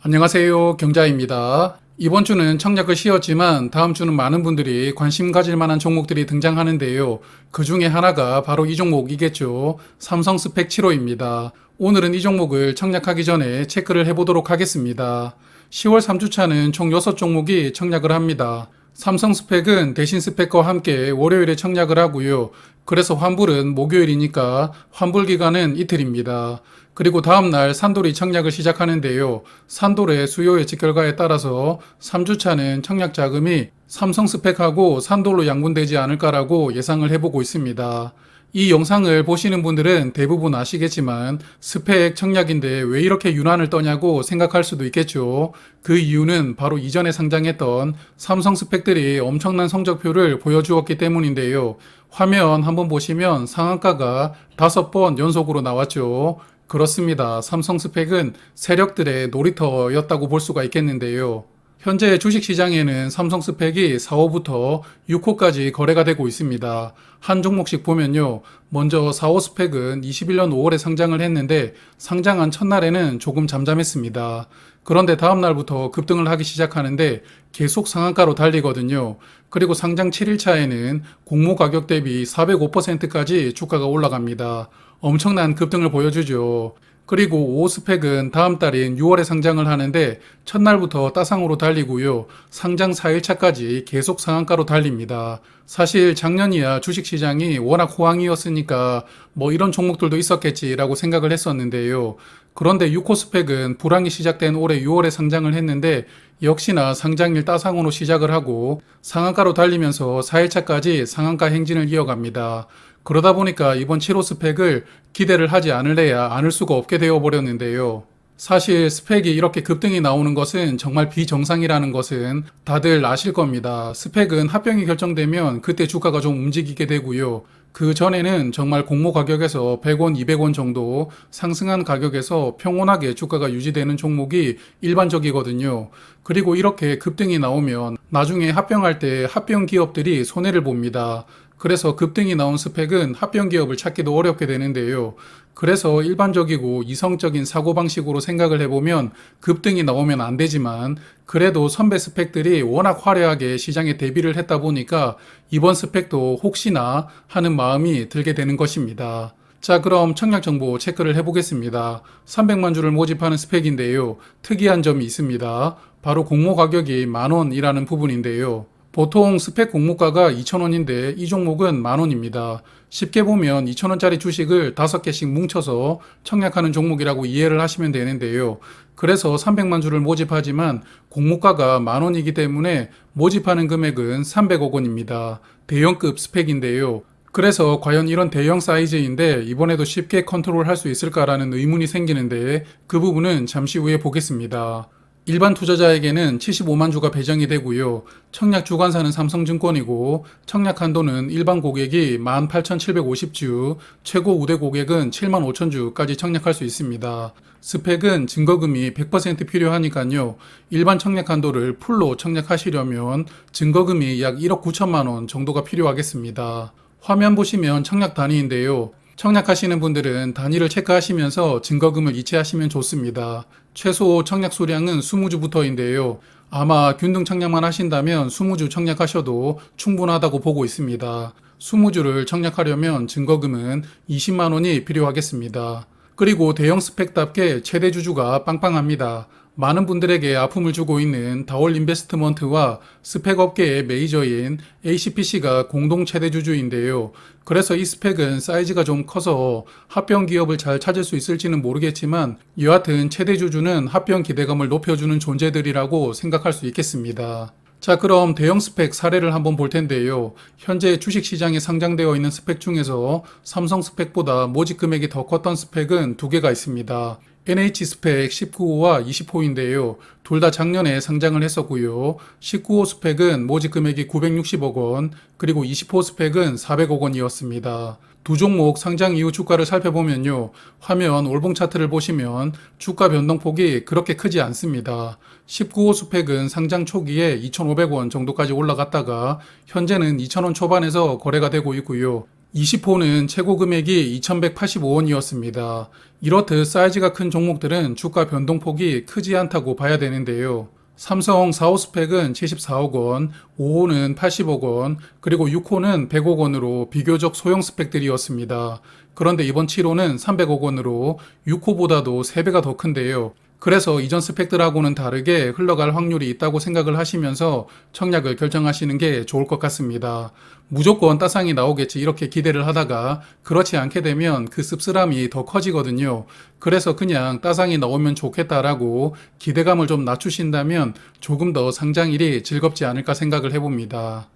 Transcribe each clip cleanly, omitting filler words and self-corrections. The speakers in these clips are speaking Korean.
안녕하세요. 경자입니다. 이번 주는 청약을 쉬었지만 다음 주는 많은 분들이 관심 가질 만한 종목들이 등장하는데요. 그 중에 하나가 바로 이 종목이겠죠. 삼성 스펙 7호입니다. 오늘은 이 종목을 청약하기 전에 체크를 해보도록 하겠습니다. 10월 3주차는 총 6종목이 청약을 합니다. 삼성 스펙은 대신 스펙과 함께 월요일에 청약을 하고요. 그래서 환불은 목요일이니까 환불 기간은 이틀입니다. 그리고 다음날 산돌이 청약을 시작하는데요. 산돌의 수요 예측 결과에 따라서 3주차는 청약 자금이 삼성 스펙하고 산돌로 양분되지 않을까라고 예상을 해보고 있습니다. 이 영상을 보시는 분들은 대부분 아시겠지만 스펙 청약인데 왜 이렇게 유난을 떠냐고 생각할 수도 있겠죠. 그 이유는 바로 이전에 상장했던 삼성 스펙들이 엄청난 성적표를 보여주었기 때문인데요. 화면 한번 보시면 상한가가 5번 연속으로 나왔죠. 그렇습니다. 삼성 스펙은 세력들의 놀이터였다고 볼 수가 있겠는데요. 현재 주식시장에는 삼성 스펙이 4호부터 6호까지 거래가 되고 있습니다. 한 종목씩 보면요. 먼저 4호 스펙은 21년 5월에 상장을 했는데 상장한 첫날에는 조금 잠잠했습니다. 그런데 다음날부터 급등을 하기 시작하는데 계속 상한가로 달리거든요. 그리고 상장 7일차에는 공모 가격 대비 405%까지 주가가 올라갑니다. 엄청난 급등을 보여주죠. 그리고 5호 스펙은 다음 달인 6월에 상장을 하는데 첫날부터 따상으로 달리고요. 상장 4일차까지 계속 상한가로 달립니다. 사실 작년이야 주식시장이 워낙 호황이었으니까 뭐 이런 종목들도 있었겠지라고 생각을 했었는데요. 그런데 6호 스펙은 불황이 시작된 올해 6월에 상장을 했는데 역시나 상장일 따상으로 시작을 하고 상한가로 달리면서 4일차까지 상한가 행진을 이어갑니다. 그러다 보니까 이번 7호 스펙을 기대를 하지 않을래야 않을 수가 없게 되어버렸는데요. 사실 스펙이 이렇게 급등이 나오는 것은 정말 비정상이라는 것은 다들 아실 겁니다. 스펙은 합병이 결정되면 그때 주가가 좀 움직이게 되고요. 그 전에는 정말 공모 가격에서 100원, 200원 정도 상승한 가격에서 평온하게 주가가 유지되는 종목이 일반적이거든요. 그리고 이렇게 급등이 나오면 나중에 합병할 때 합병 기업들이 손해를 봅니다. 그래서 급등이 나온 스펙은 합병 기업을 찾기도 어렵게 되는데요. 그래서 일반적이고 이성적인 사고방식으로 생각을 해보면 급등이 나오면 안 되지만 그래도 선배 스펙들이 워낙 화려하게 시장에 데뷔를 했다 보니까 이번 스펙도 혹시나 하는 마음이 들게 되는 것입니다. 자, 그럼 청약 정보 체크를 해보겠습니다. 300만 주를 모집하는 스펙인데요. 특이한 점이 있습니다. 바로 공모 가격이 10,000원이라는 부분인데요. 보통 스펙 공모가가 2,000원인데 이 종목은 10,000원입니다. 쉽게 보면 2,000원짜리 주식을 5개씩 뭉쳐서 청약하는 종목이라고 이해를 하시면 되는데요. 그래서 300만 주를 모집하지만 공모가가 10,000원이기 때문에 모집하는 금액은 300억 원입니다. 대형급 스펙인데요. 그래서 과연 이런 대형 사이즈인데 이번에도 쉽게 컨트롤할 수 있을까라는 의문이 생기는데 그 부분은 잠시 후에 보겠습니다. 일반 투자자에게는 75만 주가 배정이 되고요. 청약 주관사는 삼성증권이고 청약 한도는 일반 고객이 18,750주, 최고 우대 고객은 75,000주까지 청약할 수 있습니다. 스펙은 증거금이 100% 필요하니까요. 일반 청약 한도를 풀로 청약하시려면 증거금이 약 1억 9천만 원 정도가 필요하겠습니다. 화면 보시면 청약 단위인데요. 청약하시는 분들은 단위를 체크하시면서 증거금을 이체하시면 좋습니다. 최소 청약 수량은 20주부터인데요. 아마 균등 청약만 하신다면 20주 청약하셔도 충분하다고 보고 있습니다. 20주를 청약하려면 증거금은 20만 원이 필요하겠습니다. 그리고 대형 스펙답게 최대 주주가 빵빵합니다. 많은 분들에게 아픔을 주고 있는 다올 인베스트먼트와 스펙 업계의 메이저인 ACPC가 공동 최대 주주인데요. 그래서 이 스펙은 사이즈가 좀 커서 합병 기업을 잘 찾을 수 있을지는 모르겠지만 여하튼 최대 주주는 합병 기대감을 높여주는 존재들이라고 생각할 수 있겠습니다. 자, 그럼 대형 스펙 사례를 한번 볼 텐데요. 현재 주식시장에 상장되어 있는 스펙 중에서 삼성 스펙보다 모집 금액이 더 컸던 스펙은 2개가 있습니다. NH 스펙 19호와 20호인데요. 둘 다 작년에 상장을 했었고요. 19호 스펙은 모집 금액이 960억 원, 그리고 20호 스펙은 400억 원이었습니다. 두 종목 상장 이후 주가를 살펴보면요. 화면 월봉 차트를 보시면 주가 변동폭이 그렇게 크지 않습니다. 19호 스펙은 상장 초기에 2,500원 정도까지 올라갔다가 현재는 2,000원 초반에서 거래가 되고 있고요. 20호는 최고 금액이 2,185원이었습니다. 이렇듯 사이즈가 큰 종목들은 주가 변동폭이 크지 않다고 봐야 되는데요. 삼성 4호 스펙은 74억 원, 5호는 80억 원, 그리고 6호는 100억 원으로 비교적 소형 스펙들이었습니다. 그런데 이번 7호는 300억 원으로 6호보다도 3배가 더 큰데요. 그래서 이전 스펙들하고는 다르게 흘러갈 확률이 있다고 생각을 하시면서 청약을 결정하시는 게 좋을 것 같습니다. 무조건 따상이 나오겠지 이렇게 기대를 하다가 그렇지 않게 되면 그 씁쓸함이 더 커지거든요. 그래서 그냥 따상이 나오면 좋겠다라고 기대감을 좀 낮추신다면 조금 더 상장일이 즐겁지 않을까 생각을 해봅니다.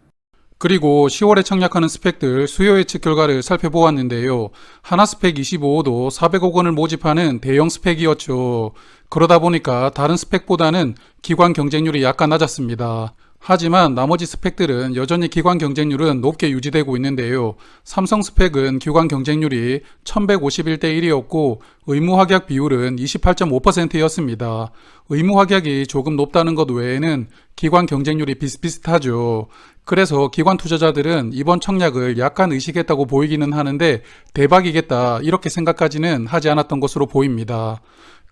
그리고 10월에 청약하는 스펙들 수요 예측 결과를 살펴보았는데요. 하나 스펙 25호도 400억 원을 모집하는 대형 스펙이었죠. 그러다 보니까 다른 스펙보다는 기관 경쟁률이 약간 낮았습니다. 하지만 나머지 스펙들은 여전히 기관 경쟁률은 높게 유지되고 있는데요. 삼성 스펙은 기관 경쟁률이 1151대 1이었고 의무 확약 비율은 28.5%였습니다. 의무 확약이 조금 높다는 것 외에는 기관 경쟁률이 비슷비슷하죠. 그래서 기관 투자자들은 이번 청약을 약간 의식했다고 보이기는 하는데 대박이겠다 이렇게 생각까지는 하지 않았던 것으로 보입니다.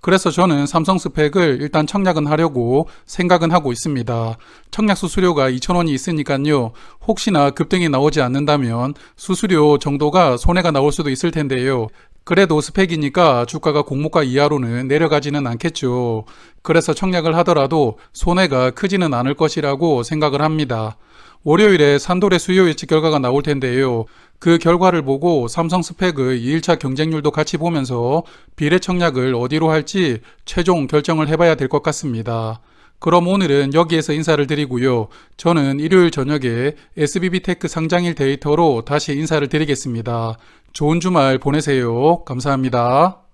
그래서 저는 삼성 스펙을 일단 청약은 하려고 생각은 하고 있습니다. 청약 수수료가 2,000원이 있으니까요. 혹시나 급등이 나오지 않는다면 수수료 정도가 손해가 나올 수도 있을 텐데요. 그래도 스펙이니까 주가가 공모가 이하로는 내려가지는 않겠죠. 그래서 청약을 하더라도 손해가 크지는 않을 것이라고 생각을 합니다. 월요일에 산돌의 수요 예측 결과가 나올 텐데요. 그 결과를 보고 삼성 스펙의 2일차 경쟁률도 같이 보면서 비례 청약을 어디로 할지 최종 결정을 해봐야 될 것 같습니다. 그럼 오늘은 여기에서 인사를 드리고요. 저는 일요일 저녁에 SBB테크 상장일 데이터로 다시 인사를 드리겠습니다. 좋은 주말 보내세요. 감사합니다.